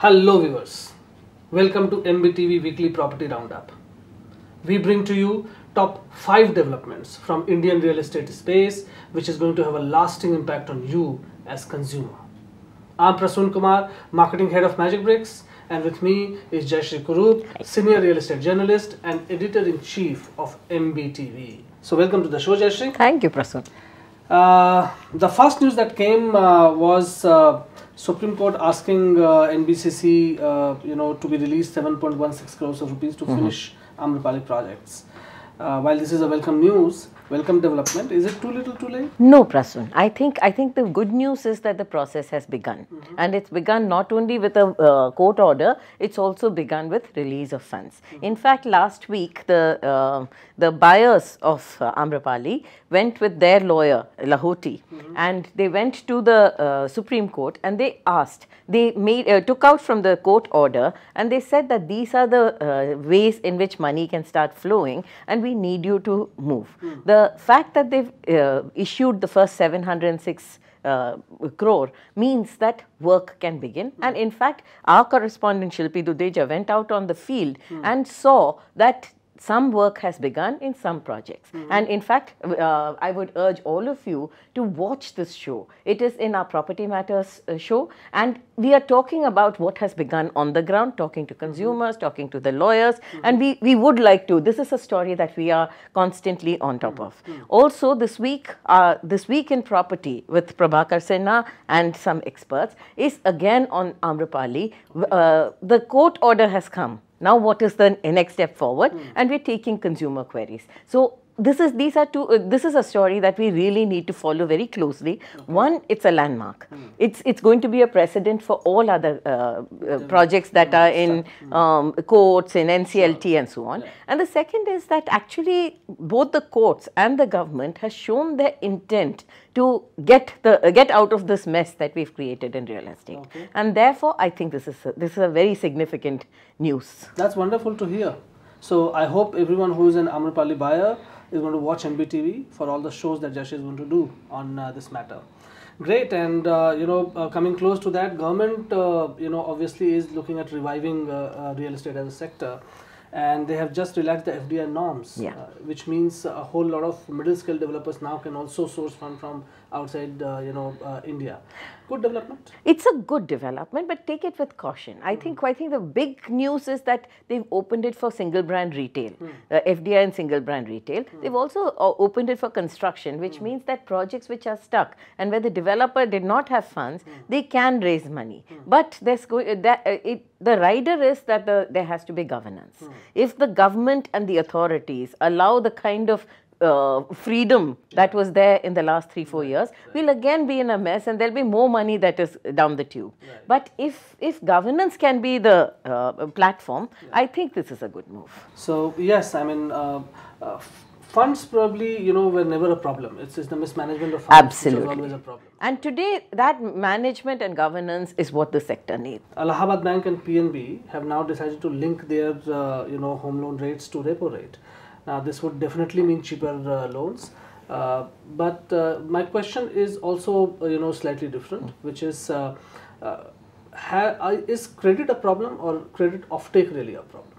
Hello viewers, welcome to MBTV Weekly Property Roundup. We bring to you top 5 developments from Indian real estate space which is going to have a lasting impact on you as consumer. I'm Prasun Kumar, Marketing Head of Magicbricks, and with me is Jayashree Kurup, Senior Real Estate Journalist and Editor-in-Chief of MBTV. So welcome to the show, Jayashree. Thank you, Prasun. The first news that came was Supreme Court asking NBCC, to be released 7.16 crores of rupees to finish Amrapali projects. While this is a welcome development, is it too little too late? No, Prasun. I think the good news is that the process has begun. And it's begun not only with a court order, it's also begun with release of funds. In fact, last week, the buyers of Amrapali went with their lawyer, Lahoti, and they went to the Supreme Court and they asked, took out from the court order and they said that these are the ways in which money can start flowing and we need you to move. The fact that they've issued the first 706 crore means that work can begin. And in fact, our correspondent Shilpi Dudeja went out on the field and saw that some work has begun in some projects. And in fact, I would urge all of you to watch this show. It is in our Property Matters show, and we are talking about what has begun on the ground, talking to consumers, talking to the lawyers, and we would like to, this is a story that we are constantly on top of. Also, this week in property with Prabhakar Sinha and some experts is again on Amrapali. The court order has come. Now, what is the next step forward? And we're taking consumer queries. So, this is a story that we really need to follow very closely. One, it's a landmark. It's going to be a precedent for all other projects that are in courts, in NCLT and so on. And the second is that actually both the courts and the government has shown their intent to get out of this mess that we've created in real estate. And therefore, I think this is a very significant news. That's wonderful to hear. So I hope everyone who is an Amrapali buyer is going to watch MBTV for all the shows that Jayashree is going to do on this matter. Great, and coming close to that, government obviously is looking at reviving real estate as a sector, and they have just relaxed the FDI norms, which means a whole lot of middle-scale developers now can also source fund from outside India. Good development? It's a good development, but take it with caution. I think the big news is that they've opened it for single brand retail, FDI and single brand retail. They've also opened it for construction, which means that projects which are stuck and where the developer did not have funds, they can raise money. But the rider is that there has to be governance. If the government and the authorities allow the kind of freedom that was there in the last 3-4 years, we'll again be in a mess and there'll be more money that is down the tube. But if governance can be the platform, I think this is a good move. So yes, I mean, funds probably, were never a problem. It's the mismanagement of funds. Absolutely. Which was always a problem. And today, that management and governance is what the sector needs. Allahabad Bank and PNB have now decided to link their, home loan rates to repo rate. Now, this would definitely mean cheaper loans. But my question is also, slightly different, which is credit a problem or credit offtake really a problem?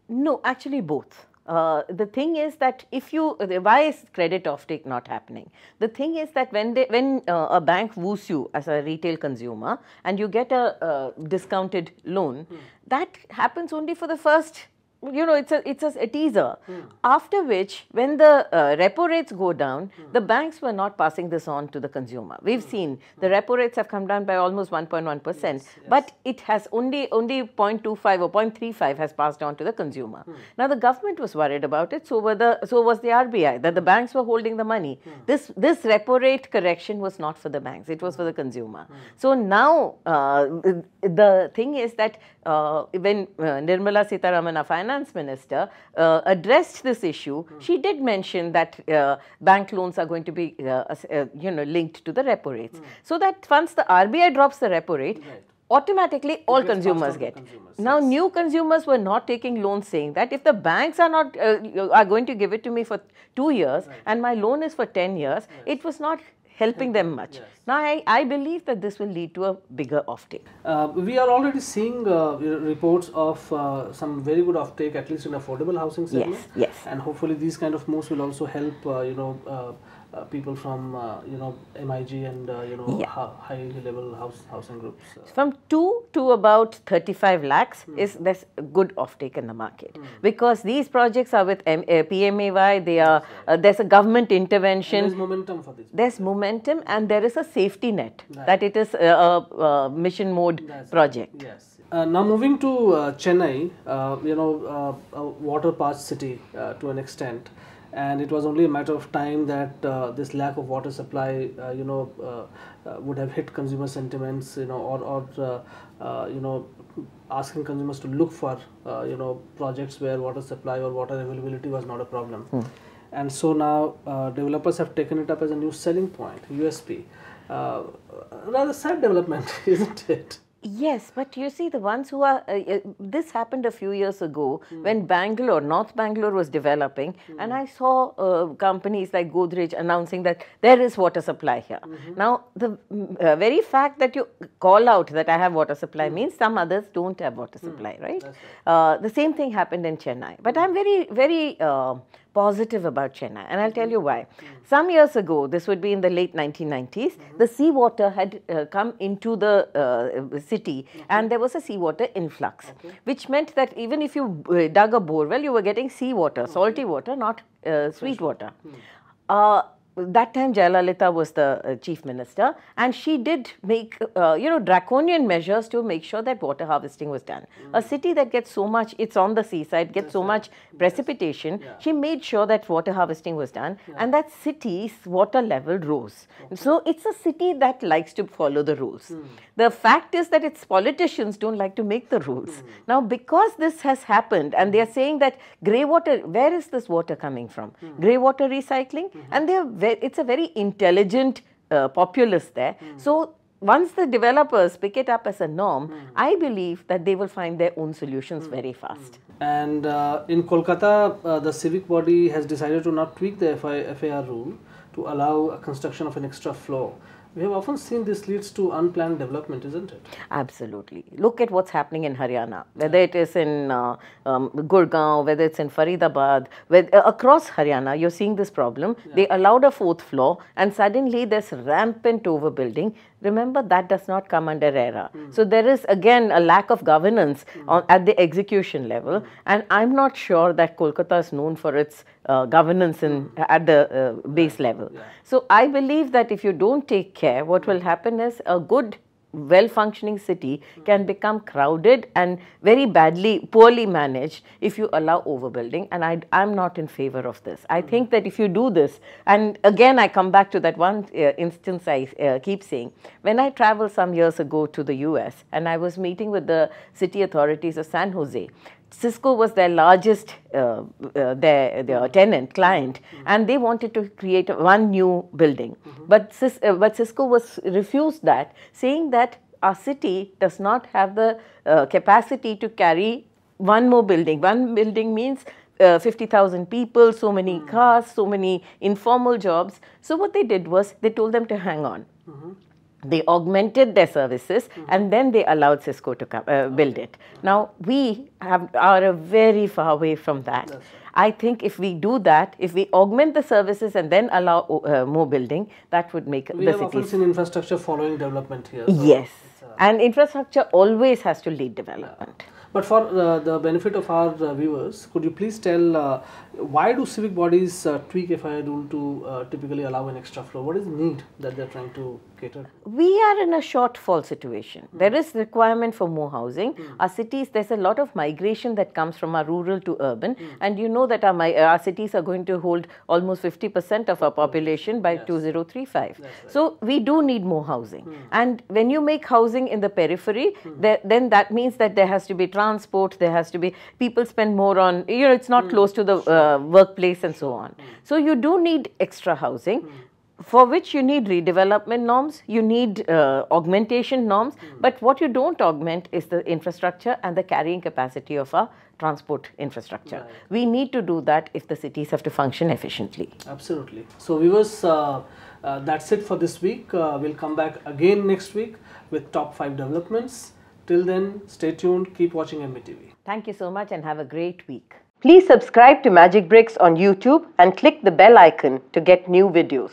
No, actually both. The thing is that why is credit offtake not happening? The thing is that when a bank woos you as a retail consumer and you get a discounted loan, that happens only for the first, it's a teaser. After which, when the repo rates go down, the banks were not passing this on to the consumer. We've seen the repo rates have come down by almost 1.1%, but it has only 0.25 or 0.35 has passed on to the consumer. Now the government was worried about it, so was the RBI, that the banks were holding the money. This repo rate correction was not for the banks, it was for the consumer. So now the thing is that when Nirmala Sitharaman, our finance minister, addressed this issue, she did mention that bank loans are going to be linked to the repo rates. So that once the RBI drops the repo rate, automatically all consumers get. Now, new consumers were not taking loans, saying that if the banks are going to give it to me for 2 years and my loan is for 10 years, it was not helping them much. Yes. Now, I believe that this will lead to a bigger offtake. We are already seeing reports of some very good offtake, at least in affordable housing segment. Yes, yes. And hopefully these kind of moves will also help, people from, MIG and, high level housing groups. From 2 to about 35 lakhs is there's a good offtake in the market, because these projects are with PMAY. They are there's a government intervention. And there's momentum for this. There's momentum, and there is a safety net that it is a mission mode project. Yes. Now moving to Chennai, a water parched city to an extent, and it was only a matter of time that this lack of water supply, would have hit consumer sentiments, or asking consumers to look for, projects where water supply or water availability was not a problem. And so now developers have taken it up as a new selling point, USP. Rather sad development, isn't it? Yes, but you see, the ones who are, this happened a few years ago when North Bangalore was developing, and I saw companies like Godrej announcing that there is water supply here. Now, the very fact that you call out that I have water supply means some others don't have water supply, right? The same thing happened in Chennai. But I'm very, very positive about Chennai, and I'll tell you why. Some years ago, this would be in the late 1990s, the seawater had come into the city, and there was a seawater influx, which meant that even if you dug a borewell, you were getting seawater, salty water, not sweet water. That time Jayalalitha was the chief minister, and she did make draconian measures to make sure that water harvesting was done. A city that gets so much, it's on the seaside, gets so much precipitation, she made sure that water harvesting was done, and that city's water level rose. So it's a city that likes to follow the rules. The fact is that its politicians don't like to make the rules. Now, because this has happened, and they are saying that grey water, where is this water coming from? Grey water recycling, and it's a very intelligent populace there. So once the developers pick it up as a norm, I believe that they will find their own solutions very fast. And in Kolkata, the civic body has decided to not tweak the FAR rule to allow a construction of an extra floor. We have often seen this leads to unplanned development, isn't it? Absolutely. Look at what's happening in Haryana, whether it is in Gurgaon, whether it's in Faridabad, across Haryana, you're seeing this problem. They allowed a 4th floor, and suddenly there's rampant overbuilding. Remember, that does not come under RERA. So there is again a lack of governance at the execution level, and I'm not sure that Kolkata is known for its governance at the base level. So I believe that if you don't take care, what will happen is a good, well-functioning city can become crowded and very poorly managed if you allow overbuilding, and I'm not in favor of this. I think that if you do this, and again I come back to that one instance I keep saying, when I traveled some years ago to the US and I was meeting with the city authorities of San Jose, Cisco was their largest their tenant, client, and they wanted to create one new building. But Cisco refused that, saying that our city does not have the capacity to carry one more building. One building means 50,000 people, so many cars, so many informal jobs. So what they did was they told them to hang on. They augmented their services, and then they allowed Cisco to build it. Now, we are very far away from that. Right. I think if we do that, if we augment the services and then allow more building, that would make the cities. We have often seen infrastructure following development here. So yes, and infrastructure always has to lead development. But for the benefit of our viewers, could you please tell why do civic bodies tweak FIR rule to typically allow an extra floor? What is the need that they're trying to cater? We are in a shortfall situation. There is requirement for more housing. Our cities, there's a lot of migration that comes from our rural to urban, and you know that our cities are going to hold almost 50% of our population by 2035. Right. So we do need more housing. And when you make housing in the periphery, then that means that there has to be transport, there has to be, people spend more on, it's not close to the workplace and so on. So you do need extra housing, for which you need redevelopment norms, you need augmentation norms, but what you don't augment is the infrastructure and the carrying capacity of our transport infrastructure. Right. We need to do that if the cities have to function efficiently. Absolutely. So viewers, That's it for this week. We'll come back again next week with top 5 developments. Till then, stay tuned. Keep watching MBTV. Thank you so much and have a great week. Please subscribe to Magicbricks on YouTube and click the bell icon to get new videos.